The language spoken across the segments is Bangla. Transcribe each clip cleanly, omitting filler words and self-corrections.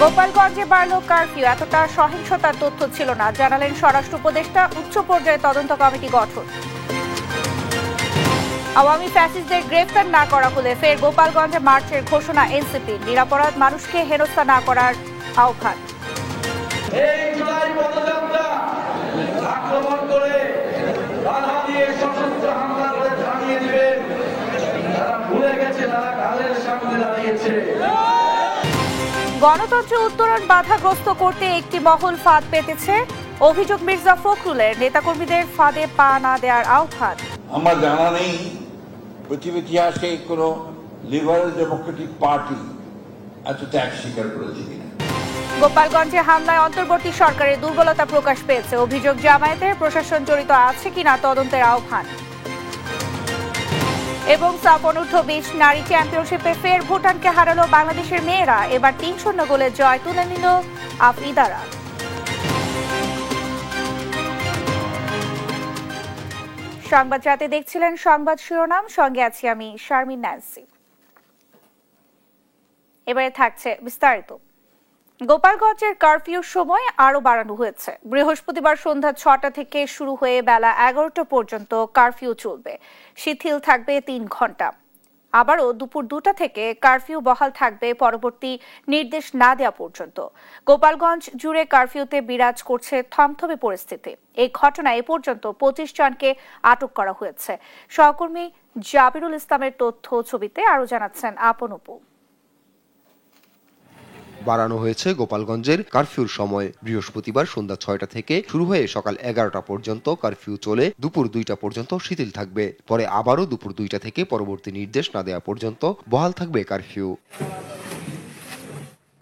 গোপালগঞ্জে বাড়ল কারফিউ, এতটা সহিংসতার তথ্য ছিল না, জানালেন স্বরাষ্ট্র উপদেষ্টা। উচ্চ পর্যায়ে তদন্ত কমিটি গঠন। আওয়ামী ফ্যাসিস্টদের গ্রেফতার না করা হলে ফের গোপালগঞ্জে মার্চের ঘোষণা এনসিপি। নিরাপরাধ মানুষকে হেনস্থা না করার আহ্বান। গণতন্ত্র উত্তরণ বাধাগ্রস্ত করতে একটি মহল ফাঁদ পেতেছে। অভিযোগ মির্জা ফখরুলের, নেতাকর্মীদের ফাঁদে পা না দেওয়ার আহ্বান। আমার জানা নেই পৃথিবীর ইতিহাসে কোনো লিবারেল ডেমোক্রেটিক পার্টি এত ত্যাগ স্বীকার করেছে কিনা। গোপালগঞ্জে হামলায় অন্তর্বর্তী সরকারের দুর্বলতা প্রকাশ পেয়েছে। অভিযোগ জামায়াতের, প্রশাসন জড়িত আছে কিনা তদন্তের আহ্বান। এবং সাফ অনূর্ধ্ব-20 নারী চ্যাম্পিয়নশিপে ফের ভুটানকে হারালো বাংলাদেশের মেয়েরা। এবার 3-0 গোলে জয় তুলে নিল আফরিদারা। সংবাদ রাতে দেখছিলেন সংবাদ শিরোনাম, সঙ্গে আছি আমি শারমিন ন্যান্সি। এবারে থাকছে বিস্তারিত। গোপালগঞ্জের কারফিউর সময় আরো বাড়ানো হয়েছে। বৃহস্পতিবার সন্ধ্যা 6টা থেকে শুরু হয়ে বেলা 11টা পর্যন্ত কারফিউ চলবে। শিথিল থাকবে 3 ঘন্টা। আবারও দুপুর 2টা থেকে কারফিউ বহাল থাকবে পরবর্তী নির্দেশ না দেওয়া পর্যন্ত। গোপালগঞ্জ জুড়ে কারফিউতে বিরাজ করছে থমথমে পরিস্থিতি। এই ঘটনায় এ পর্যন্ত 25 জনকে আটক করা হয়েছে। সহকর্মী জাবিরুল ইসলামের তথ্য ছবিতে আরো জানাচ্ছেন আপন উপু। বাড়ানো হয়েছে গোপালগঞ্জের কারফিউর সময়। বৃহস্পতিবার সন্ধ্যা 6টা থেকে শুরু হয়ে সকাল 11টা পর্যন্ত কারফিউ চলে দুপুর 2টা পর্যন্ত শিথিল থাকবে। পরে আবারও দুপুর 2টা থেকে পরবর্তী নির্দেশ না দেওয়া পর্যন্ত বহাল থাকবে কারফিউ।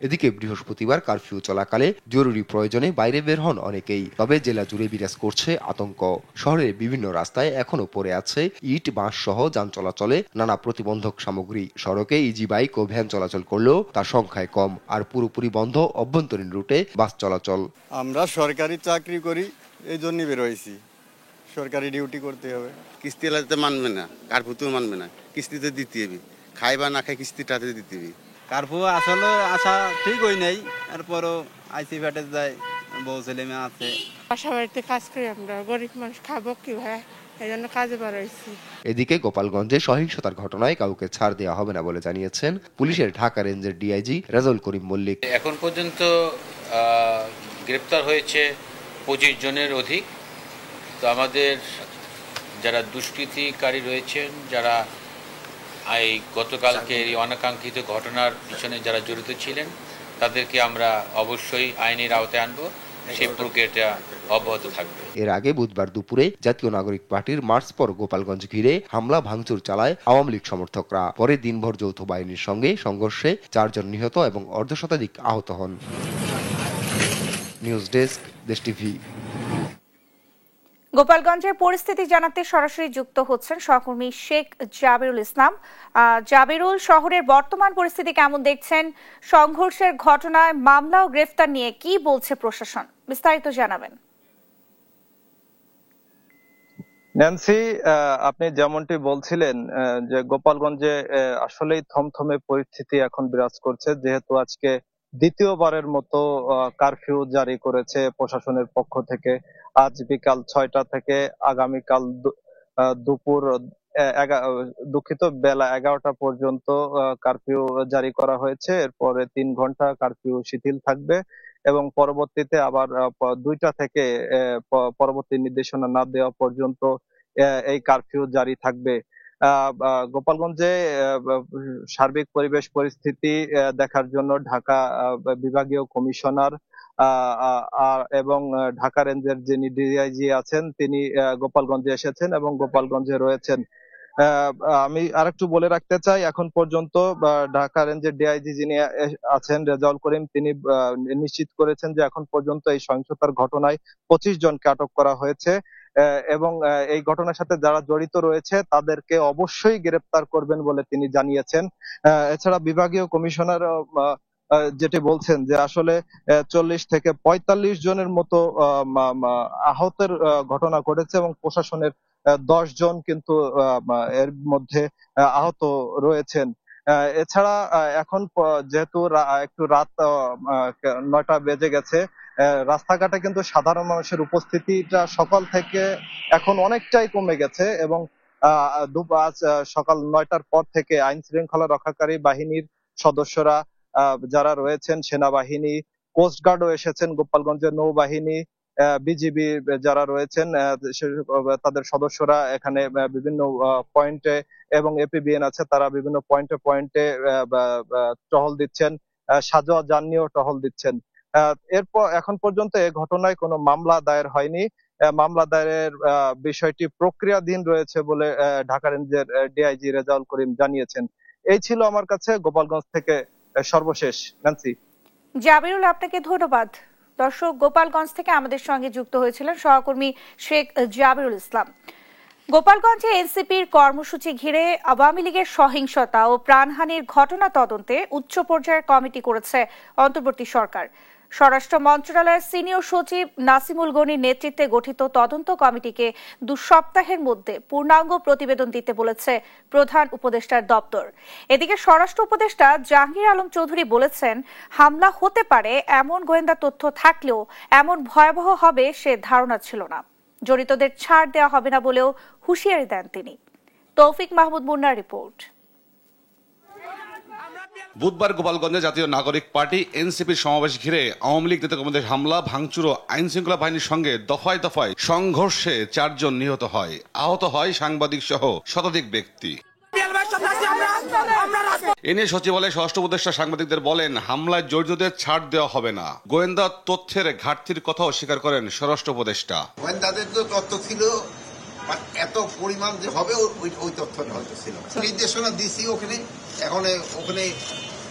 এদিকে বৃহস্পতিবার কারফিউ চলাকালে জরুরি প্রয়োজনে বাইরে বের হন অনেকেই। তবে জেলা জুড়ে বিরাজ করছে আতঙ্ক। শহরের বিভিন্ন রাস্তায় এখনো পড়ে আছে ইট, বাঁশ সহ যান চলাচলে নানা প্রতিবন্ধক সামগ্রী। সড়কে ইজি বাইক ও ভ্যান চলাচল করলেও তার সংখ্যায় কম। আর পুরোপুরি বন্ধ অভ্যন্তরীণ রুটে বাস চলাচল। আমরা সরকারি চাকরি করি, এই জন্যই বের হয়েছি। সরকারি ডিউটি করতে হবে। কিস্তি এলাতে মানবে না, কার্ফিউতেও মানবে না, কিস্তিতে দিতে হবে। খাই বা না খাই কিস্তিটাতে দিতে হবে। কার্ফিউ আসলে আসা ঠিক হই নাই, এরপরও আইসি ফ্যাটে যায়, বউ ছেলে মেয়ে আছে। বাসা বাড়িতে কাজ করি আমরা, গরিব মানুষ খাবো কি ভাই, এই জন্য কাজে বার হয়েছি। এদিকে গোপালগঞ্জে সহিংসতার ঘটনায় কাউকে ছাড় দেওয়া হবে না বলে জানিয়েছেন পুলিশের ঢাকা রেঞ্জের ডিআইজি রেজাউল করিম মল্লিক। এখন পর্যন্ত গ্রেপ্তার হয়েছে 25 জনের অধিক। তো আমাদের যারা দুষ্কৃতিকারী রয়েছেন, যারা এই গতকালকে এই অনাকাঙ্ক্ষিত ঘটনার পিছনে যারা জড়িত ছিলেন, তাদেরকে আমরা অবশ্যই আইনের আওতায় আনবো। সেই প্রক্রিয়াটা অব্যাহত থাকবে। এর আগে বুধবার দুপুরে জাতীয় নাগরিক পার্টির মার্চ পর গোপালগঞ্জ ঘিরে হামলা ভাঙচুর চালায় আওয়ামী লীগ সমর্থকরা। পরে দিনভর যৌথ বাহিনীর সঙ্গে সংঘর্ষে 4 জন নিহত এবং অর্ধশতাধিক আহত হন। নিউজ ডেস্ক, দেশ টিভি। গোপালগঞ্জের পরিস্থিতি জানাতে সরাসরি যুক্ত হচ্ছেন সহকর্মী শেখ জাবিরুল ইসলাম। জাবিরুল, শহরের বর্তমান পরিস্থিতি কেমন দেখছেন? সংঘর্ষের ঘটনায় মামলা ও গ্রেফতার নিয়ে কি বলছে প্রশাসন? বিস্তারিত জানাবেন। ন্যান্সি, আপনি যেমনটি বলছিলেন যে গোপালগঞ্জে আসলেই থমথমে পরিস্থিতি এখন বিরাজ করছে, যেহেতু আজকে দ্বিতীয়বারের মতো কারফিউ জারি করেছে প্রশাসনের পক্ষ থেকে। আজ বিকাল 6টা থেকে আগামীকাল দুপুর বেলা 11টা পর্যন্ত কারফিউ জারি করা হয়েছে। এরপরে 3 ঘন্টা কারফিউ শিথিল থাকবে এবং পরবর্তীতে আবার 2টা থেকে পরবর্তী নির্দেশনা না দেওয়া পর্যন্ত এই কারফিউ জারি থাকবে। গোপালগঞ্জে সার্বিক পরিবেশ পরিস্থিতি দেখার জন্য ঢাকা বিভাগীয় কমিশনার এবং ঢাকা রেঞ্জের যিনি ডিআইজি আছেন তিনি গোপালগঞ্জে এসেছেন এবং গোপালগঞ্জে রয়েছেন। আমি আরেকটু বলে রাখতে চাই, এখন পর্যন্ত ঢাকা রেঞ্জের ডিআইজি যিনি আছেন রেজাউল করিম, তিনি নিশ্চিত করেছেন যে এখন পর্যন্ত এই সহিংসতার ঘটনায় 25 জনকে আটক করা হয়েছে এবং এই ঘটনার সাথে যারা জড়িত রয়েছে তাদেরকে অবশ্যই গ্রেপ্তার করবেন বলে তিনি জানিয়েছেন। এছাড়া বিভাগীয় কমিশনার যেটি বলছেন যে আসলে 40 থেকে 45 জনের মতো আহতের ঘটনা ঘটেছে এবং প্রশাসনের 10 জন কিন্তু এর মধ্যে আহত রয়েছেন। এছাড়া এখন যেহেতু একটু রাত 9টা বেজে গেছে, রাস্তাঘাটে কিন্তু সাধারণ মানুষের উপস্থিতিটা সকাল থেকে এখন অনেকটাই কমে গেছে এবং আজ সকাল 9টার পর থেকে আইন শৃঙ্খলা রক্ষাকারী বাহিনীর সদস্যরা যারা রয়েছেন, সেনাবাহিনী, কোস্টগার্ডও এসেছেন, গোপালগঞ্জের নৌবাহিনী, বিজিবি যারা রয়েছেন তাদের সদস্যরা এখানে বিভিন্ন পয়েন্টে এবং এপিবিএন আছে, তারা বিভিন্ন পয়েন্টে পয়েন্টে টহল দিচ্ছেন, সাজোয়া যান নিয়েও টহল দিচ্ছেন। এরপর এখন পর্যন্ত এ ঘটনায় কোনো মামলা দায়ের হয়নি। মামলা দায়েরের বিষয়টি প্রক্রিয়াধীন রয়েছে বলে ঢাকা রেঞ্জের ডিআইজি রেজাউল করিম জানিয়েছেন। এই ছিল আমার কাছে গোপালগঞ্জ থেকে সর্বশেষ। ন্যান্সি। জাবিরুল, আপনাকে ধন্যবাদ। দর্শক, গোপালগঞ্জ থেকে আমাদের সঙ্গে যুক্ত হয়েছিলেন সহকর্মী শেখ জাবিরুল ইসলাম। গোপালগঞ্জে এনসিপির কর্মসূচি ঘিরে আওয়ামী লীগের সহিংসতা ও প্রাণহানির ঘটনা তদন্তে উচ্চ পর্যায়ের কমিটি করেছে অন্তর্বর্তী সরকার। স্বরাষ্ট্র মন্ত্রণালয়ের সিনিয়র সচিব নাসিমুল গনির নেতৃত্বে গঠিত তদন্ত কমিটিকে 2 সপ্তাহের মধ্যে পূর্ণাঙ্গ প্রতিবেদন দিতে বলেছে প্রধান উপদেষ্টার দপ্তর। এদিকে স্বরাষ্ট্র উপদেষ্টা জাহাঙ্গীর আলম চৌধুরী বলেছেন, হামলা হতে পারে এমন গোয়েন্দা তথ্য থাকলেও এমন ভয়াবহ হবে সে ধারণা ছিল না। জড়িতদের ছাড় দেওয়া হবে না বলেও হুঁশিয়ারি দেন তিনি। তৌফিক মাহমুদ মুন্নার রিপোর্ট। বুধবার গোপালগঞ্জে জাতীয় নাগরিক পার্টি এনসিপির সমাবেশ ঘিরে আওয়ামী লীগ নেতাকর্মীদের হামলা, ভাঙচুর ও আইন শৃঙ্খলা বাহিনীর সঙ্গে দফায় দফায় সংঘর্ষে 4 জন নিহত হয়, আহত হয় সাংবাদিক সহ শতাধিক ব্যক্তি। এ নিয়ে সচিবালয়ে স্বরাষ্ট্র উপদেষ্টা সাংবাদিকদের বলেন, হামলায় জড়িতদের ছাড় দেওয়া হবে না। গোয়েন্দা তথ্যের ঘাটতির কথাও স্বীকার করেন স্বরাষ্ট্র উপদেষ্টা। গোয়েন্দাদের তো তথ্য ছিল, এত পরিমাণ যে হবে ওই তথ্যটা হয়তো ছিল। নির্দেশনা দিছি ওখানে, এখন ওখানে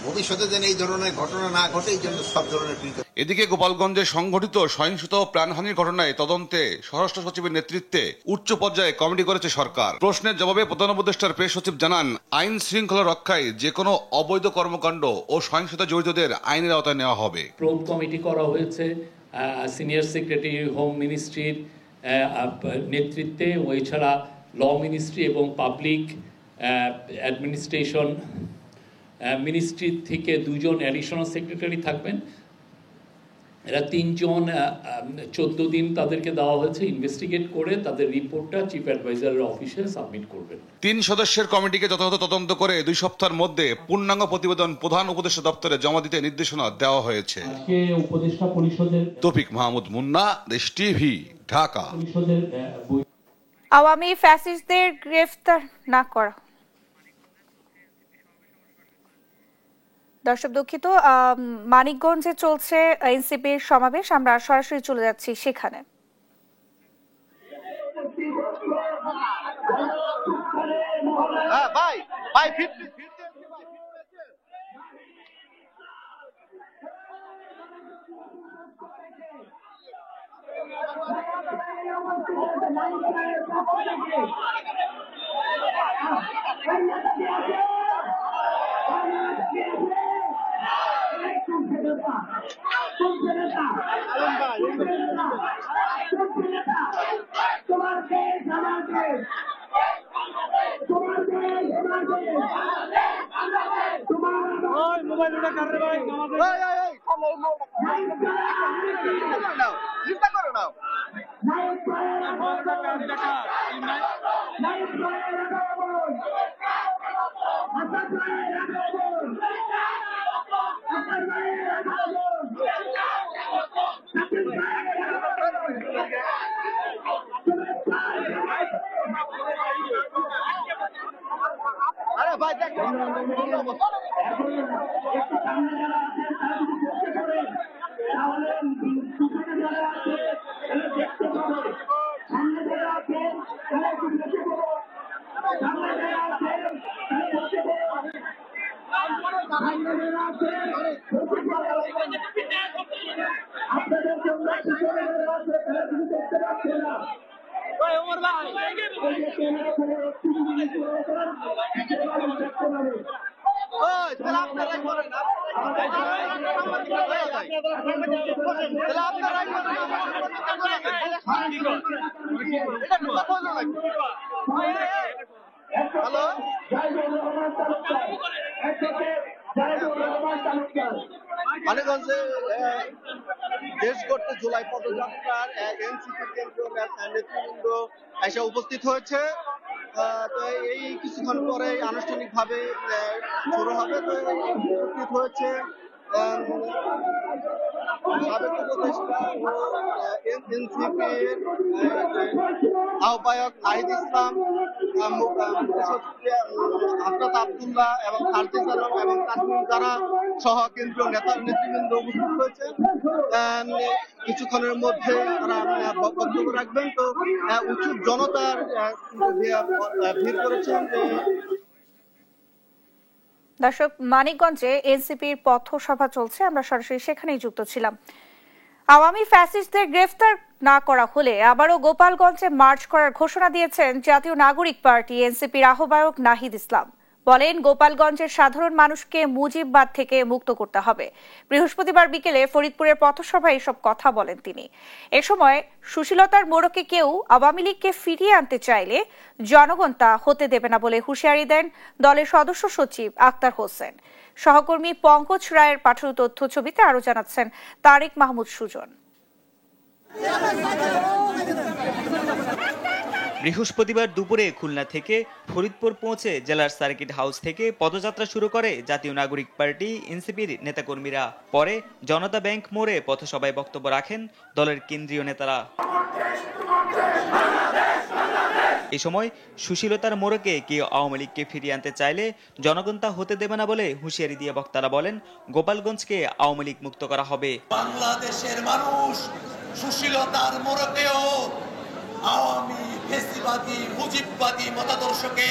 ভবিষ্যতে যেন এই ধরনের ঘটনা না ঘটে এই জন্য সব ধরনের। এদিকে গোপালগঞ্জে সংঘটিত সহিংসতা ও প্রাণহানির ঘটনায় তদন্তে স্বরাষ্ট্র সচিবের নেতৃত্বে উচ্চ পর্যায়ে কমিটি করেছে সরকার। প্রশ্নের জবাবে প্রধান উপদেষ্টার প্রেস সচিব জানান, আইন শৃঙ্খলা রক্ষায় যে কোনো অবৈধ কর্মকাণ্ড ও সহিংসতা জড়িতদের আইনের আওতায় নেওয়া হবে। প্রোব কমিটি করা হয়েছে সিনিয়র সেক্রেটারি হোম মিনিস্ট্রির নেতৃত্বে, এছাড়া ল মিনিস্ট্রি এবং পাবলিক অ্যাডমিনিস্ট্রেশন মিনিস্ট্রি থেকে 2 জন অ্যাডিশনাল সেক্রেটারি থাকবেন। এরা 3 জন 14 দিন তাদেরকে দেওয়া হয়েছে ইনভেস্টিগেট করে তাদের রিপোর্টটা চিফ অ্যাডভাইজারের অফিসে সাবমিট করবেন। 3 সদস্যের কমিটিকে যথাযথ তদন্ত করে 2 সপ্তাহের মধ্যে পূর্ণাঙ্গ প্রতিবেদন প্রধান উপদেষ্টা দপ্তরে জমা দিতে নির্দেশনা দেওয়া হয়েছে। আজকে উপদেষ্টা পরিষদের তৌফিক মাহমুদ মুন্না, দেশ টিভি, ঢাকা। আওয়ামী ফ্যাসিস্টদের গ্রেফতার না করা। দর্শক দুঃখিত, মানিকগঞ্জে চলছে এনসিপির সমাবেশ, আমরা সরাসরি চলে যাচ্ছি সেখানে। হ্যালো মানিকগঞ্জে দেশ গড়তে জুলাই পদযাত্রার এনসিপি কেন্দ্রীয় নেতৃবৃন্দ এসে উপস্থিত হয়েছে। তো এই কিছুক্ষণ পরে আনুষ্ঠানিকভাবে শুরু হবে। তো উপস্থিত হয়েছে সাবেক উপদেষ্টা ও এনসিপির আহ্বায়ক নাহিদ ইসলাম, হাসনাত আব্দুল্লাহ এবং সার্জিস আলম এবং তাসমিম জারা সহ কেন্দ্রীয় নেতৃবৃন্দ উপস্থিত হয়েছে। কিছুক্ষণের মধ্যে তারা বক্তব্য রাখবেন। তো উৎসুক জনতার ভিড় করেছেন। দর্শক, মানিকগঞ্জে এনসিপির পথসভা চলছে, আমরা সরাসরি সেখানেই যুক্ত ছিলাম। আওয়ামী ফ্যাসিস্টদের গ্রেফতার না করা হলে আবারও গোপালগঞ্জে মার্চ করার ঘোষণা দিয়েছেন জাতীয় নাগরিক পার্টি এনসিপির আহ্বায়ক নাহিদ ইসলাম। বলেন, গোপালগঞ্জের সাধারণ মানুষকে মুজিববাদ থেকে মুক্ত করতে হবে। বৃহস্পতিবার বিকেলে ফরিদপুরের পথসভায় এসব কথা বলেন তিনি। এ সময় সুশীলতার মোড়কে কেউ আওয়ামী লীগকে ফিরিয়ে আনতে চাইলে জনগণ তা হতে দেবে না বলে হুঁশিয়ারি দেন দলের সদস্য সচিব আক্তার হোসেন। সহকর্মী পঙ্কজ রায়ের পাঠানো তথ্য ছবিতে আরো জানাচ্ছেন তারেক মাহমুদ সুজন। বৃহস্পতিবার দুপুরে খুলনা থেকে ফরিদপুর পৌঁছে জেলার সার্কিট হাউস থেকে পদযাত্রা শুরু করে জাতীয় নাগরিক পার্টি এনসিপির নেতাকর্মীরা। পরে জনতা ব্যাংক মোড়ে পথসভায় বক্তব্য রাখেন দলের কেন্দ্রীয় নেতারা। এ সময় সুশীলতার মোড়কে কেউ আওয়ামী লীগকে ফিরিয়ে আনতে চাইলে জনগণ তা হতে দেবে না বলে হুঁশিয়ারি দিয়ে বক্তারা বলেন, গোপালগঞ্জকে আওয়ামী লীগ মুক্ত করা হবে। বাংলাদেশের মানুষ সুশীলতার মোড়কেও আওয়ামী ফেসিবাদী মুজিববাদী মতাদর্শকে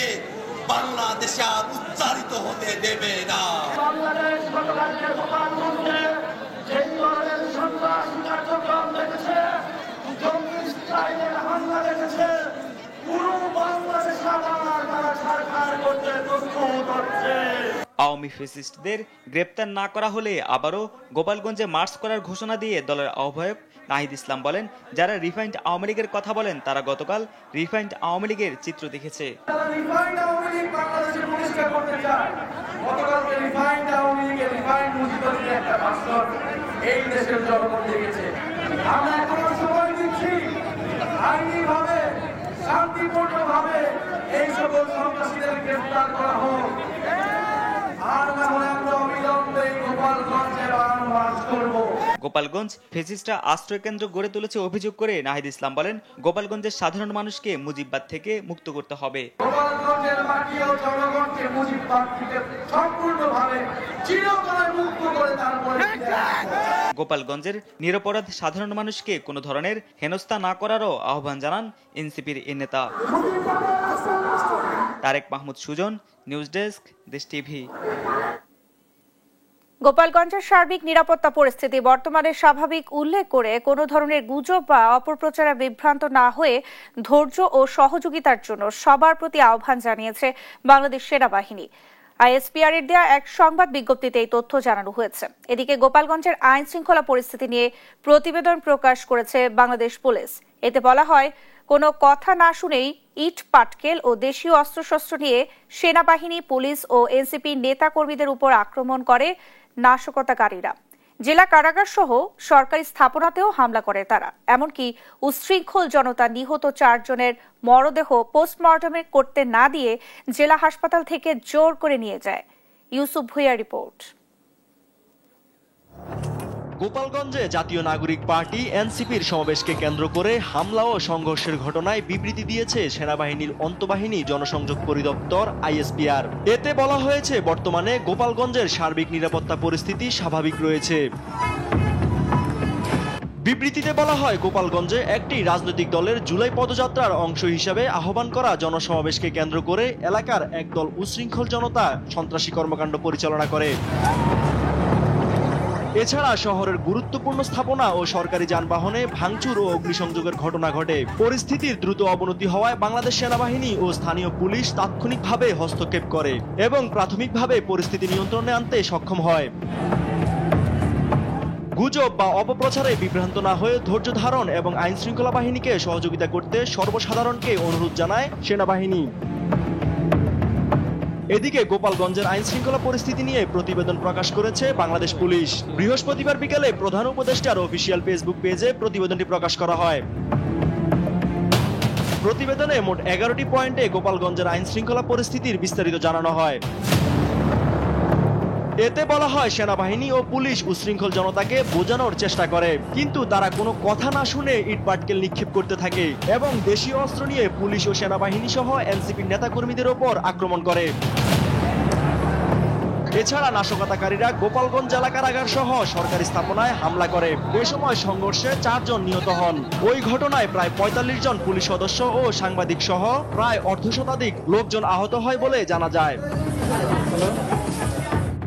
বাংলাদেশে আর উচ্চারিত হতে দেবে না। বাংলাদেশ গতকালকে গোপালগঞ্জে যে ধরনের সন্ত্রাসী কার্যক্রম দেখেছে, জঙ্গি স্টাইলের হামলা দেখেছে, পুরো বাংলাদেশ আবার তারা সরকার করতে প্রস্তুত হচ্ছে। আওয়ামী ফ্যাসিস্টদের গ্রেপ্তার না করা হলে আবারও গোপালগঞ্জে মার্চ করার ঘোষণা দিয়ে দলের আহ্বায়ক নাহিদ ইসলাম বলেন, যারা রিফাইন্ড আওয়ামী লীগের কথা বলেন তারা গতকাল রিফাইন্ড আওয়ামী লীগের চিত্র দেখেছে। শান্তিপূর্ণভাবে এই সকল সন্ত্রাসীদের গ্রেফতার করা হোক, আর না হলে আমরা অবিলম্বে গোপালগঞ্জে মার্চ করব। গোপালগঞ্জ ফ্যাসিস্টরা আশ্রয় কেন্দ্র গড়ে তুলেছে অভিযোগ করে নাহিদ ইসলাম বলেন, গোপালগঞ্জের সাধারণ মানুষকে মুজিববাদ থেকে মুক্ত করতে হবে। গোপালগঞ্জের মাটি ও জনগণকে মুজিববাদ থেকে সম্পূর্ণভাবে চিরতরে মুক্ত করে তারপরে গোপালগঞ্জের নিরপরাধ সাধারণ মানুষকে কোনো ধরনের হেনস্থা না করারও আহ্বান জানান এনসিপির এই নেতা। তারেক মাহমুদ সুজন, নিউজ ডেস্ক, দেশ টিভি। গোপালগঞ্জের সার্বিক নিরাপত্তা পরিস্থিতি বর্তমানে স্বাভাবিক উল্লেখ করে কোনো ধরনের গুজব বা অপপ্রচারে বিভ্রান্ত না হয়ে ধৈর্য ও সহযোগিতার জন্য সবার প্রতি আহ্বান জানিয়েছে বাংলাদেশ সেনাবাহিনী। আইএসপিআর এর দেয়া এক সংবাদ বিজ্ঞপ্তিতে এই তথ্য জানানো হয়েছে। এদিকে গোপালগঞ্জের আইন শৃঙ্খলা পরিস্থিতি নিয়ে প্রতিবেদন প্রকাশ করেছে বাংলাদেশ পুলিশ। এতে বলা হয়, কোনো কথা না শুনেই ইট পাটকেল ও দেশীয় অস্ত্রশস্ত্র নিয়ে সেনাবাহিনী, পুলিশ ও এনসিপি নেতা কর্মীদের উপর আক্রমণ করে নাশকতাকারীরা। জেলা কারাগার সহ সরকারি স্থাপনাতেও হামলা করে তারা। এমনকি উচ্ছৃঙ্খল জনতা নিহত 4 জনের মরদেহ পোস্টমর্টম করতে না দিয়ে জেলা হাসপাতাল থেকে জোর করে নিয়ে যায়। ইউসুফ ভুইয়া রিপোর্ট। গোপালগঞ্জে জাতীয় নাগরিক পার্টি এনসিপির সমাবেশকে কেন্দ্র করে হামলা ও সংঘর্ষের ঘটনায় বিবৃতি দিয়েছে সেনাবাহিনীর অন্তঃবাহিনী জনসংযোগ পরিদপ্তর আইএসপিআর। এতে বলা হয়েছে, বর্তমানে গোপালগঞ্জের সার্বিক নিরাপত্তা পরিস্থিতি স্বাভাবিক রয়েছে। বিবৃতিতে বলা হয়, গোপালগঞ্জে একটি রাজনৈতিক দলের জুলাই পদযাত্রার অংশ হিসেবে আহ্বান করা জনসমাবেশকে কেন্দ্র করে এলাকার একদল উচ্ছৃঙ্খল জনতা সন্ত্রাসী কর্মকাণ্ড পরিচালনা করে। এছাড়া শহরের গুরুত্বপূর্ণ স্থাপনা ও সরকারি যানবাহনে ভাঙচুর ও অগ্নিসংযোগের ঘটনা ঘটে। পরিস্থিতির দ্রুত অবনতি হওয়ায় বাংলাদেশ সেনাবাহিনী ও স্থানীয় পুলিশ তাৎক্ষণিকভাবে হস্তক্ষেপ করে এবং প্রাথমিকভাবে পরিস্থিতি নিয়ন্ত্রণে আনতে সক্ষম হয়। গুজব বা অপপ্রচারে বিভ্রান্ত না হয়ে ধৈর্য ধারণ এবং আইন শৃঙ্খলা বাহিনীকে সহযোগিতা করতে সর্বসাধারণকে অনুরোধ জানায় সেনাবাহিনী। এদিকে গোপালগঞ্জের আইন শৃঙ্খলা পরিস্থিতি নিয়ে প্রতিবেদন প্রকাশ করেছে বাংলাদেশ পুলিশ। বৃহস্পতিবার বিকেলে প্রধান উপদেষ্টার অফিসিয়াল ফেসবুক পেজে প্রতিবেদনটি প্রকাশ করা হয়। প্রতিবেদনে মোট 11টি পয়েন্টে গোপালগঞ্জের আইন শৃঙ্খলা পরিস্থিতির বিস্তারিত জানানো হয়। এতে বলা হয়, সেনাবাহিনী ও পুলিশ উশৃঙ্খল জনতাকে বোঝানোর চেষ্টা করে, কিন্তু তারা কোনো কথা না শুনে ইট পাটকেল নিক্ষেপ করতে থাকে এবং দেশীয় অস্ত্র নিয়ে পুলিশ ও সেনাবাহিনী সহ এনসিপির নেতাকর্মীদের ওপর আক্রমণ করে। এছাড়া নাশকতাকারীরা গোপালগঞ্জ জেলা কারাগার সহ সরকারি স্থাপনায় হামলা করে। এ সময় সংঘর্ষে 4 জন নিহত হন। ওই ঘটনায় প্রায় 45 জন পুলিশ সদস্য ও সাংবাদিক সহ প্রায় অর্ধশতাধিক লোকজন আহত হয় বলে জানা যায়।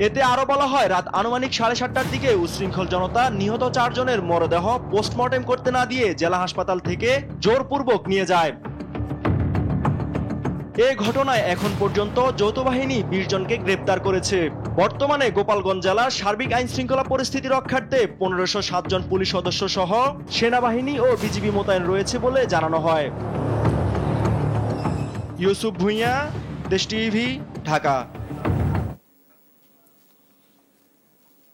এতে আরো বলা হয়, রাত আনুমানিক 7:30টার দিকে উশৃঙ্খল জনতা নিহত 4 জনের মরদেহ পোস্টমর্টেম করতে না দিয়ে জেলা হাসপাতাল থেকে জোরপূর্বক নিয়ে যায়। এ ঘটনায় এখন পর্যন্ত যৌথ বাহিনী 20 জনকে গ্রেপ্তার করেছে। বর্তমানে গোপালগঞ্জ জেলার সার্বিক আইন শৃঙ্খলা পরিস্থিতি রক্ষার্থে 1507 জন পুলিশ সদস্য সহ সেনাবাহিনী ও বিজিবি মোতায়েন রয়েছে বলে জানানো হয়। ইউসুফ ভুঁইয়া, দেশ টিভি, ঢাকা।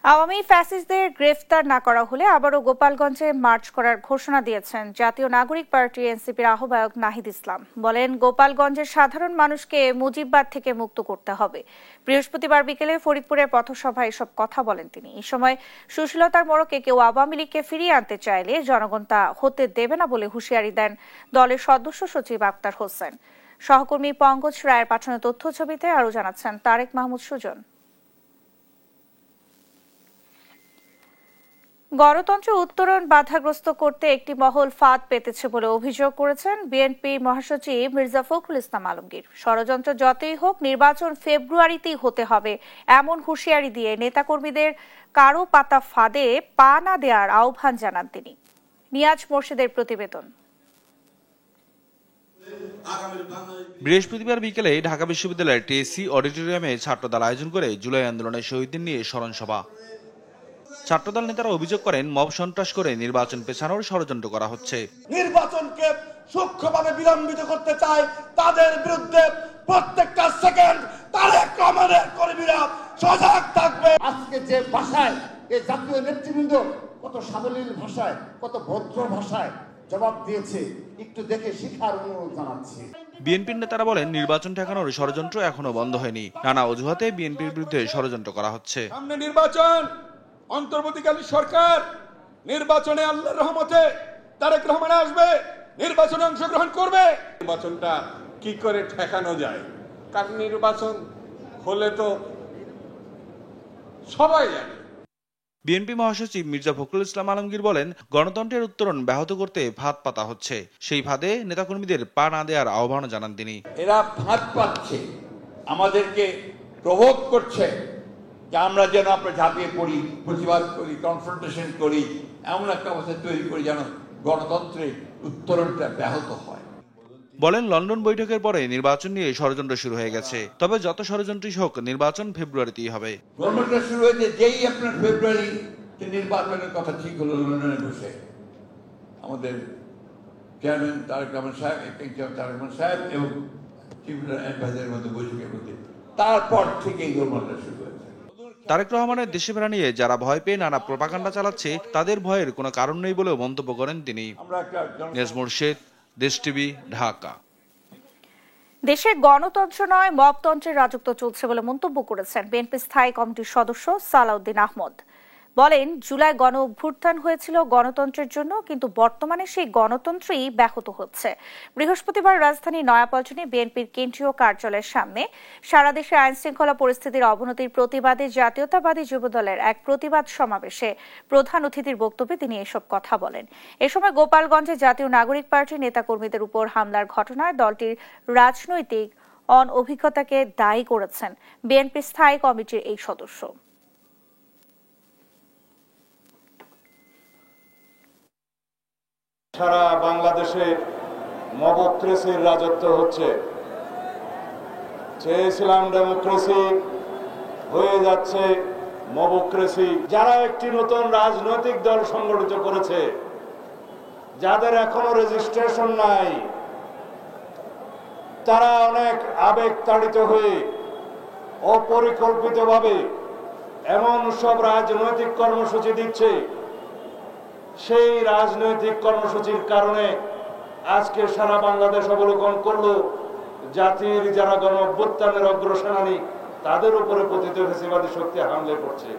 আওয়ামী ফ্যাসিস্টদের গ্রেফতার না করা হলে আবারও গোপালগঞ্জে মার্চ করার ঘোষণা দিয়েছেন জাতীয় নাগরিক পার্টি এনসিপির আহ্বায়ক নাহিদ ইসলাম। বলেন, গোপালগঞ্জের সাধারণ মানুষকে মুজিববাদ থেকে মুক্ত করতে হবে। বৃহস্পতিবার বিকেলে ফরিদপুরের পথসভায় এসব কথা বলেন তিনি। এই সময় সুশীলতার মোড়কে কেউ আওয়ামী লীগকে ফিরিয়ে আনতে চাইলে জনগণ তা হতে দেবে না বলে হুঁশিয়ারি দেন দলের সদস্য সচিব আক্তার হোসেন। সহকর্মী পঙ্কজ রায়ের পাঠানো তথ্য ছবিতে আরও জানাচ্ছেন তারেক মাহমুদ সুজন। গণতন্ত্র উত্তরণ বাধাগ্রস্ত করতে একটি মহল ফাঁদ পেতেছে বলে অভিযোগ করেছেন বিএনপি মহাসচিব মির্জা ফখরুল ইসলাম আলমগীর। ষড়যন্ত্র যতই হোক, নির্বাচন ফেব্রুয়ারিতেই হতে হবে এমন হুঁশিয়ারি দিয়ে নেতাকর্মীদের কারো পাতা ফাঁদে পা না দেওয়ার আহ্বান জানান তিনি। নিয়াজ মোর্শেদের প্রতিবেদন। বৃহস্পতিবার বিকেলে ঢাকা বিশ্ববিদ্যালয়ের টিএসসি অডিটোরিয়ামে ছাত্রদল আয়োজন করে জুলাই আন্দোলনের শহীদদের নিয়ে স্মরণ সভা। ছাত্রদল নেতারা অভিযোগ করেন, মব সন্ত্রাস করে নির্বাচন পেছানোর ষড়যন্ত্র করা হচ্ছে। নির্বাচনকে সূক্ষ্মভাবে বিলম্বিত করতে চায়, তাদের বিরুদ্ধে প্রত্যেকটা সেকেন্ড তারেক রহমানের কর্মীরা সজাগ থাকবে। আজকে যে ভাষায় এই জাতীয় নেতৃবৃন্দ কত সাবলীল ভাষায়, কত ভদ্র ভাষায় জবাব দিয়েছে, একটু দেখে শিক্ষার অনুরোধ জানাচ্ছি। বিএনপির নেতারা বলেন, নির্বাচন ঠেকানোর ষড়যন্ত্র এখনো বন্ধ হয়নি। নানা অজুহাতে বিএনপির বিরুদ্ধে ষড়যন্ত্র করা হচ্ছে। সামনে নির্বাচন, অন্তর্বর্তীকালীন সরকার, নির্বাচনে আল্লাহর রহমতে তারেক রহমান আসবে, নির্বাচনে অংশগ্রহণ করবে। নির্বাচনটা কি করে ঠেকানো যায়, কারণ নির্বাচন হলে তো সবাই জানে। বিএনপি মহাসচিব মির্জা ফখরুল ইসলাম আলমগীর বলেন, গণতন্ত্রের উত্তরণ ব্যাহত করতে ফাঁদ পাতা হচ্ছে। সেই ফাঁদে নেতাকর্মীদের পা না দেওয়ার আহ্বান জানান তিনি। এরা ফাঁদ পাচ্ছে, আমাদেরকে প্রভোগ করছে যে আমরা যেন আমরা ঝাঁপিয়ে পড়ি, প্রতিবাদ করি, কনফ্রন্টেশন করি, এমন একটা অবস্থা তৈরি করি যেন গণতন্ত্রের উত্তরণটা ব্যাহত হয়। বলেন, লন্ডন বৈঠকের পরে নির্বাচন নিয়ে ষড়যন্ত্র শুরু হয়ে গেছে। তবে যত ষড়যন্ত্রই হোক, নির্বাচন ফেব্রুয়ারিতেই হবে। গভর্নমেন্টটা শুরু হয়েছে যেই আপনার ফেব্রুয়ারি নির্বাচনের কথা ঠিক হলো লন্ডনে বসে আমাদের চেয়ারম্যান তারেক রহমান সাহেব এবং চিফ অ্যাডভাইজারের মধ্যে বৈঠকের মধ্যে, তারপর থেকেই গভর্নমেন্টটা শুরু হয়েছে। তারেক রহমানের দেশে ফেরা নিয়ে যারা ভয় পেয়ে নানা প্রপাগান্ডা চালাচ্ছে, তাদের ভয়ের কোনো কারণ নেই বলেও মন্তব্য করেন তিনি। নিয়াজ মোর্শেদ, দেশ টিভি, ঢাকা। দেশে গণতন্ত্র নয়, মবতন্ত্রের রাজত্ব চলছে বলে মন্তব্য করেছেন বিএনপি স্থায়ী কমিটির সদস্য সালাউদ্দিন আহমদ। বলেন, জুলাই গণ অভ্যুত্থান হয়েছিল গণতন্ত্রের জন্য, কিন্তু বর্তমানে সেই গণতন্ত্রই ব্যাহত হচ্ছে। বৃহস্পতিবার রাজধানীর নয়াপল্টনে বিএনপির কেন্দ্রীয় কার্যালয়ের সামনে সারা দেশে আইন শৃঙ্খলা পরিস্থিতির অবনতির প্রতিবাদে জাতীয়তাবাদী যুবদলের এক প্রতিবাদ সমাবেশে প্রধান অতিথির বক্তব্যে তিনি এসব কথা বলেন। এ সময় গোপালগঞ্জে জাতীয় নাগরিক পার্টির নেতাকর্মীদের উপর হামলার ঘটনায় দলটির রাজনৈতিক অনভিজ্ঞতাকে দায়ী করেছেন বিএনপি স্থায়ী কমিটির এই সদস্য। সারা বাংলাদেশে মবক্রেসির রাজত্ব হচ্ছে। চেয়েছিলাম ডেমোক্রেসি, হয়ে যাচ্ছে মবক্রেসি। যারা একটি নতুন রাজনৈতিক দল সংগঠিত করেছে, যাদের এখনো রেজিস্ট্রেশন নাই, তারা অনেক আবেগ তাড়িত হয়ে অপরিকল্পিতভাবে এমন সব রাজনৈতিক কর্মসূচি দিচ্ছে, সেই রাজনৈতিক কর্মসূচির কারণে আজকে সারা বাংলাদেশ অবলোকন করলো জাতির যারা গণ অভ্যুত্থানের অগ্রসেনানী তাদের উপরে পতিত ফ্যাসিবাদী শক্তি হামলে পড়ছে।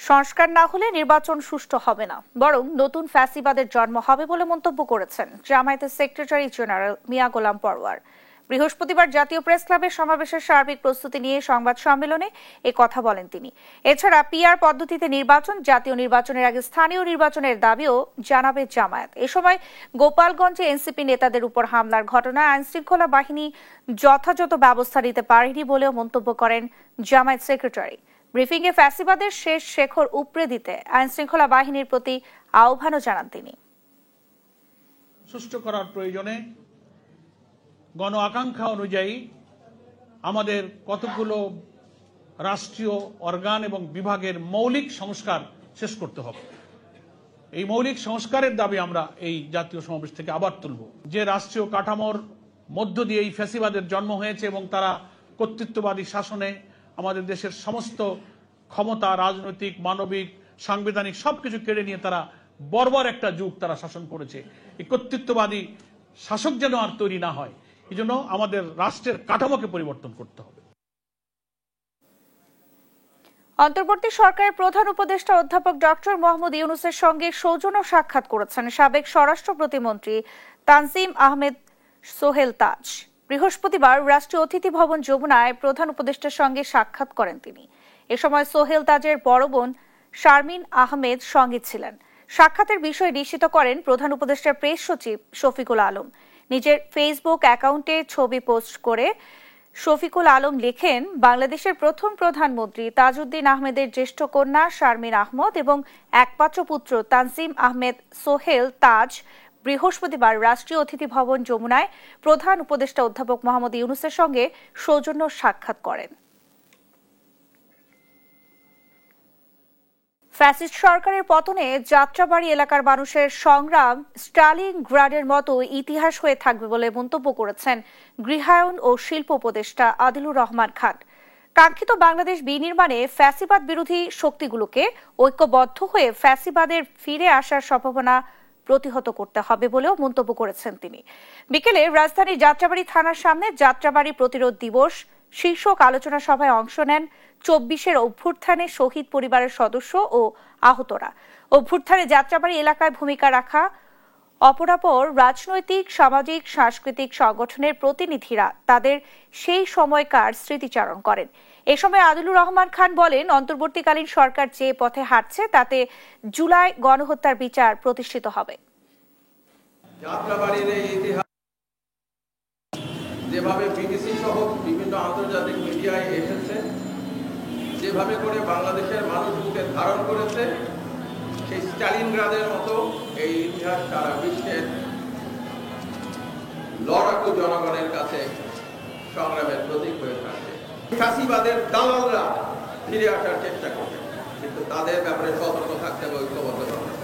সংস্কার না হলে নির্বাচন সুষ্ঠু হবে না, বরং নতুন ফ্যাসিবাদের জন্ম হবে বলে মন্তব্য করেছেন জামায়াতের সেক্রেটারি জেনারেল মিয়া গোলাম পরওয়ার। বৃহস্পতিবার জাতীয় প্রেস ক্লাবের সমাবেশের সার্বিক প্রস্তুতি নিয়ে সংবাদ সম্মেলনে এ কথা বলেন তিনি। এছাড়া পিআর পদ্ধতিতে নির্বাচন, জাতীয় নির্বাচনের আগে স্থানীয় নির্বাচনের দাবিও জানাবে জামায়াত। এ সময় গোপালগঞ্জে এনসিপি নেতাদের উপর হামলার ঘটনায় আইনশৃঙ্খলা বাহিনী যথাযথ ব্যবস্থা নিতে পারেনি বলেও মন্তব্য করেন জামায়াত সেক্রেটারি। ব্রিফিংয়ে ফ্যাসিবাদের শেষ শেখর উপড়ে দিতে আইনশৃঙ্খলা বাহিনীর প্রতি আহ্বানও জানান তিনি। সুষ্ঠু করার প্রয়োজনে গণ আকাঙ্ক্ষা অনুযায়ী আমাদের কতগুলো রাষ্ট্রীয় অর্গান এবং বিভাগের মৌলিক সংস্কার শেষ করতে হবে। এই মৌলিক সংস্কারের দাবি আমরা এই জাতীয় সমাবেশ থেকে আবার তুলব। যে রাষ্ট্রীয় কাঠামোর মধ্য দিয়ে এই ফ্যাসিবাদের জন্ম হয়েছে এবং তারা কর্তৃত্ববাদী শাসনে আমাদের দেশের সমস্ত ক্ষমতা, রাজনৈতিক, মানবিক, সাংবিধানিক সবকিছু কেড়ে নিয়ে তারা বর্বর একটা যুগ তারা শাসন করেছে। এই কর্তৃত্ববাদী শাসক যেন আর তৈরি না হয়, এই জন্য আমাদের রাষ্ট্রের কাঠামোকে পরিবর্তন করতে হবে। অন্তর্বর্তী সরকারের প্রধান উপদেষ্টা অধ্যাপক ডক্টর মোহাম্মদ ইউনূসের সঙ্গে সৌজন্য সাক্ষাৎ করেছেন সাবেক স্বরাষ্ট্র প্রতিমন্ত্রী তানজিম আহমেদ সোহেল তাজ। বৃহস্পতিবার রাষ্ট্রীয় অতিথি ভবন যমুনায় প্রধান উপদেষ্টার সঙ্গে সাক্ষাৎ করেন তিনি। এ সময় সোহেল তাজের বড় বোন শারমিন আহমেদ সঙ্গে ছিলেন। সাক্ষাতের বিষয় নিশ্চিত করেন প্রধান উপদেষ্টার প্রেস সচিব শফিকুল আলম। নিজের ফেসবুক অ্যাকাউন্টে ছবি পোস্ট করে শফিকুল আলম লেখেন, বাংলাদেশের প্রথম প্রধানমন্ত্রী তাজউদ্দিন আহমেদের জ্যেষ্ঠ কন্যা শারমিন আহমদ এবং একমাত্র পুত্র তানজিম আহমেদ সোহেল তাজ বৃহস্পতিবার রাষ্ট্রীয় অতিথি ভবন যমুনায় প্রধান উপদেষ্টা অধ্যাপক মোহাম্মদ ইউনূসের সঙ্গে সৌজন্য সাক্ষাৎ করেন। ফ্যাসিস্ট সরকারের পতনে যাত্রাবাড়ী এলাকার মানুষের সংগ্রাম স্টালিনগ্রাডের মতো ইতিহাস হয়ে থাকবে বলে মন্তব্য করেছেন গৃহায়ন ও শিল্প উপদেষ্টা আদিলুর রহমান খান। কাঙ্ক্ষিত বাংলাদেশ বিনির্মাণে ফ্যাসিবাদ বিরোধী শক্তিগুলোকে ঐক্যবদ্ধ হয়ে ফ্যাসিবাদের ফিরে আসার সম্ভাবনা প্রতিহত করতে হবে বলেও মন্তব্য করেছেন তিনি। বিকেলে রাজধানীর যাত্রাবাড়ী থানার সামনে যাত্রাবাড়ী প্রতিরোধ দিবস শীর্ষক আলোচনা সভায় অংশ নেন 24-এর অভ্যুত্থানে শহীদ পরিবারের সদস্য ও আহতরা। অভ্যুত্থানে যাত্রাবাড়ী এলাকায় ভূমিকা রাখা অপরাপর রাজনৈতিক, সামাজিক, সাংস্কৃতিক সংগঠনের প্রতিনিধিরা তাদের সেই সময়কার স্মৃতিচারণ করেন। এ সময় আদিলুর রহমান খান বলেন, অন্তর্বর্তীকালীন সরকার যে পথে হাঁটছে তাতে জুলাই গণহত্যার বিচার প্রতিষ্ঠিত হবে। যাত্রাবাড়ির এই ইতিহাস যেভাবে বিবিসি সহ বিভিন্ন আন্তর্জাতিক মিডিয়ায় এসেছে, যেভাবে করে বাংলাদেশের মানুষ বুকে ধারণ করেছে, সেই স্টালিনগ্রাদের মতো এই ইতিহাস সারা বিশ্বের লড়াকু জনগণের কাছে সংগ্রামের প্রতীক হয়ে থাকবে। ফ্যাসিবাদের দালালরা ফিরে আসার চেষ্টা করবে, কিন্তু তাদের ব্যাপারে সতর্ক থাকতে হবে, ঐক্যবদ্ধ হবে।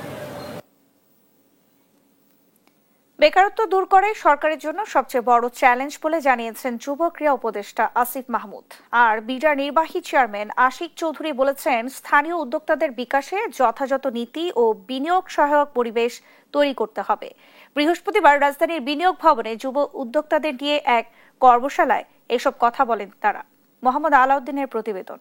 বেকারত্ব দূর করে সরকারের জন্য সবচেয়ে বড় চ্যালেঞ্জ বলে জানিয়েছেন যুব ক্রীড়া উপদেষ্টা আসিফ মাহমুদ। আর বিডার নির্বাহী চেয়ারম্যান আশিক চৌধুরী বলেছেন, স্থানীয় উদ্যোক্তাদের বিকাশে যথাযথ নীতি ও বিনিয়োগ সহায়ক পরিবেশ তৈরি করতে হবে। বৃহস্পতিবার রাজধানীর বিনিয়োগ ভবনে যুব উদ্যোক্তাদের নিয়ে এক কর্মশালায় এসব কথা বলেন তারা। মোহাম্মদ আলাউদ্দিনের প্রতিবেদন।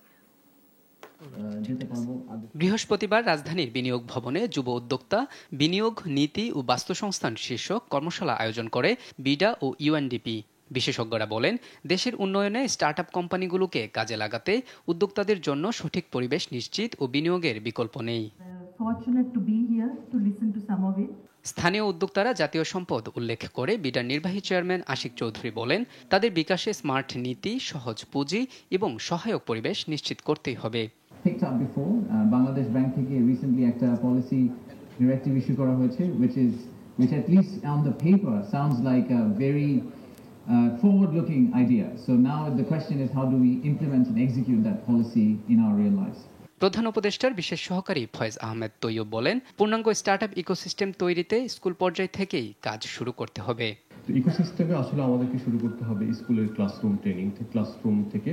বৃহস্পতিবার রাজধানীর বিনিয়োগ ভবনে যুব উদ্যোক্তা, বিনিয়োগ নীতি ও বাস্তুসংস্থান শীর্ষক কর্মশালা আয়োজন করে বিডা ও ইউএনডিপি। বিশেষজ্ঞরা বলেন, দেশের উন্নয়নে স্টার্টআপ কোম্পানিগুলোকে কাজে লাগাতে উদ্যোক্তাদের জন্য সঠিক পরিবেশ নিশ্চিত ও বিনিয়োগের বিকল্প নেই। স্থানীয় উদ্যোক্তারা জাতীয় সম্পদ উল্লেখ করে বিডার নির্বাহী চেয়ারম্যান আশিক চৌধুরী বলেন, তাদের বিকাশে স্মার্ট নীতি, সহজ পুঁজি এবং সহায়ক পরিবেশ নিশ্চিত করতেই হবে। picked up before, Bangladesh Bank থেকে recently একটা policy directive issue করা হয়েছে, which at least on the paper sounds like a very forward-looking idea. So now the question is, how do we implement and execute that policy in our real lives? প্রধান উপদেষ্টার বিশেষ সহকারী ফয়েজ আহমেদ তৈয়ব বলেন, পূর্ণাঙ্গ স্টার্টআপ ইকোসিস্টেম তৈরিতে স্কুল পর্যায় থেকেই কাজ শুরু করতে হবে। ইকোসিস্টেমে আসলে আমাদেরকে শুরু করতে হবে স্কুলের ক্লাসরুম ট্রেনিং, ক্লাসরুম থেকে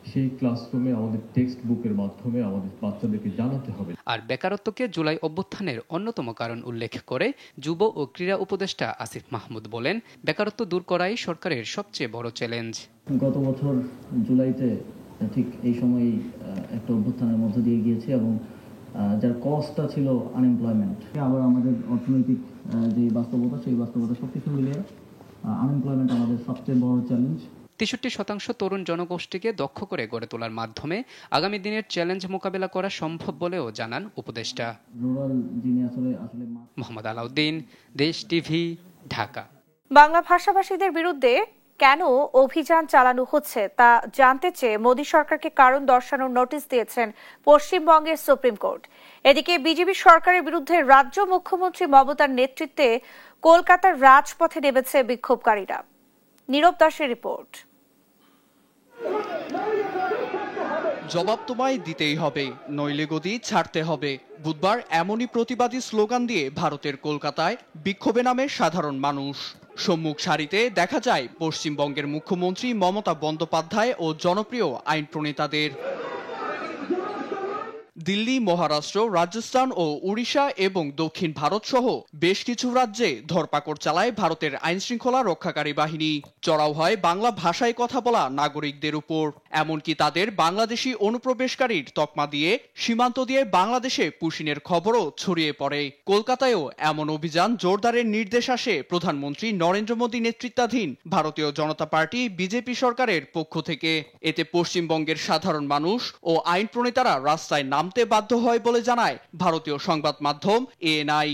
সেই ক্লাসরুমে আমাদের টেক্সট বুকের মাধ্যমে আমাদের বাচ্চাদেরকে জানাতে হবে। আর বেকারত্বকে জুলাই অভ্যুত্থানের অন্যতম কারণ উল্লেখ করে যুব ও ক্রীড়া উপদেষ্টা আসিফ মাহমুদ বলেন, বেকারত্ব দূর করাই সরকারের সবচেয়ে বড় চ্যালেঞ্জ। গত বছর জুলাইতে ঠিক এই সময় একটা অভ্যুত্থানের মধ্য দিয়ে গিয়েছে এবং যার কস্টটা ছিল আনএমপ্লয়মেন্ট। আবার আমাদের অর্থনৈতিক যে বাস্তবতা, সেই বাস্তবতা সবকিছু মিলিয়ে আনএমপ্লয়মেন্ট আমাদের সবচেয়ে বড় চ্যালেঞ্জ। 63% তরুণ জনগোষ্ঠীকে দক্ষ করে গড়ে তোলার মাধ্যমে আগামী দিনের চ্যালেঞ্জ মোকাবেলা করা সম্ভব বলেও জানান উপদেষ্টা। মোহাম্মদ আলাউদ্দিন, দেশ টিভি, ঢাকা। বাংলা ভাষাভাষীদের বিরুদ্ধে কেন অভিযান চালানো হচ্ছে তা জানতে চেয়ে মোদী সরকারকে কারণ দর্শানোর নোটিশ দিয়েছেন পশ্চিমবঙ্গের সুপ্রিম কোর্ট। এদিকে বিজেপি সরকারের বিরুদ্ধে রাজ্য মুখ্যমন্ত্রী মমতার নেতৃত্বে কলকাতার রাজপথে নেমেছে বিক্ষোভকারীরা। নীরব দাসের রিপোর্ট। জবাব তোমায় দিতেই হবে, নইলে গদি ছাড়তে হবে। বুধবার এমনই প্রতিবাদী স্লোগান দিয়ে ভারতের কলকাতায় বিক্ষোভে নামে সাধারণ মানুষ। সম্মুখ সারিতে দেখা যায় পশ্চিমবঙ্গের মুখ্যমন্ত্রী মমতা বন্দ্যোপাধ্যায় ও জনপ্রিয় আইন প্রণেতাদের। দিল্লি, মহারাষ্ট্র, রাজস্থান ও উড়িষ্যা এবং দক্ষিণ ভারত সহ বেশ কিছু রাজ্যে ধরপাকড় চালায় ভারতের আইনশৃঙ্খলা রক্ষাকারী বাহিনী। চড়াও হয় বাংলা ভাষায় কথা বলা নাগরিকদের উপর। এমনকি তাদের বাংলাদেশি অনুপ্রবেশকারীর তকমা দিয়ে সীমান্ত দিয়ে বাংলাদেশে পুশিনের খবরও ছড়িয়ে পড়ে। কলকাতায়ও এমন অভিযান জোরদারের নির্দেশ আসে প্রধানমন্ত্রী নরেন্দ্র মোদী নেতৃত্বাধীন ভারতীয় জনতা পার্টি বিজেপি সরকারের পক্ষ থেকে। এতে পশ্চিমবঙ্গের সাধারণ মানুষ ও আইন প্রণেতারা রাস্তায় নামতে বাধ্য হয় বলে জানায় ভারতীয় সংবাদ মাধ্যম এএনআই।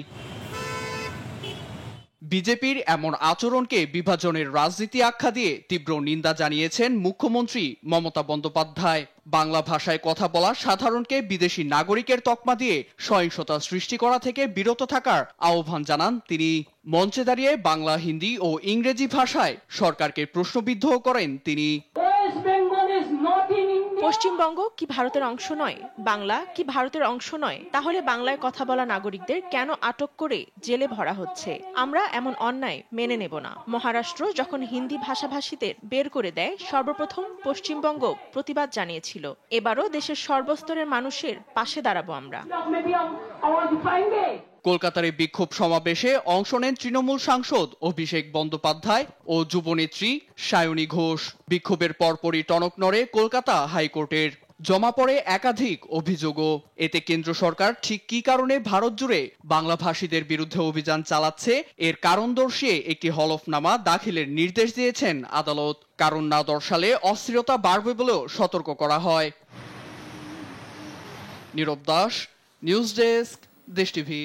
বিজেপির এমন আচরণকে বিভাজনের রাজনীতি আখ্যা দিয়ে তীব্র নিন্দা জানিয়েছেন মুখ্যমন্ত্রী মমতা বন্দ্যোপাধ্যায়। বাংলা ভাষায় কথা বলা সাধারণকে বিদেশি নাগরিকের তকমা দিয়ে সহিংসতা সৃষ্টি করা থেকে বিরত থাকার আহ্বান জানান তিনি। মঞ্চে দাঁড়িয়ে বাংলা, হিন্দি ও ইংরেজি ভাষায় সরকারকে প্রশ্নবিদ্ধ করেন তিনি। পশ্চিমবঙ্গ কি ভারতের অংশ নয়? বাংলা কি ভারতের অংশ নয়? তাহলে বাংলায় কথা বলা নাগরিকদের কেন আটক করে জেলে ভরা হচ্ছে? আমরা এমন অন্যায় মেনে নেব না। মহারাষ্ট্র যখন হিন্দি ভাষাভাষীদের বের করে দেয়, সর্বপ্রথম পশ্চিমবঙ্গ প্রতিবাদ জানিয়েছিল। এবারও দেশের সর্বস্তরের মানুষের পাশে দাঁড়াবো আমরা। কলকাতার এই বিক্ষোভ সমাবেশে অংশ নেন তৃণমূল সাংসদ অভিষেক বন্দ্যোপাধ্যায় ও যুবনেত্রী সায়নী ঘোষ। বিক্ষোভের পরপরই টনক নড়ে কলকাতা হাইকোর্টের। জমা পড়ে একাধিক অভিযোগও। এতে কেন্দ্র সরকার ঠিক কী কারণে ভারত জুড়ে বাংলাভাষীদের বিরুদ্ধে অভিযান চালাচ্ছে এর কারণ দর্শিয়ে একটি হলফনামা দাখিলের নির্দেশ দিয়েছেন আদালত। কারণ না দর্শালে অস্থিরতা বাড়বে বলেও সতর্ক করা হয়। নীরব দাস, নিউজ ডেস্ক, দেশ টিভি।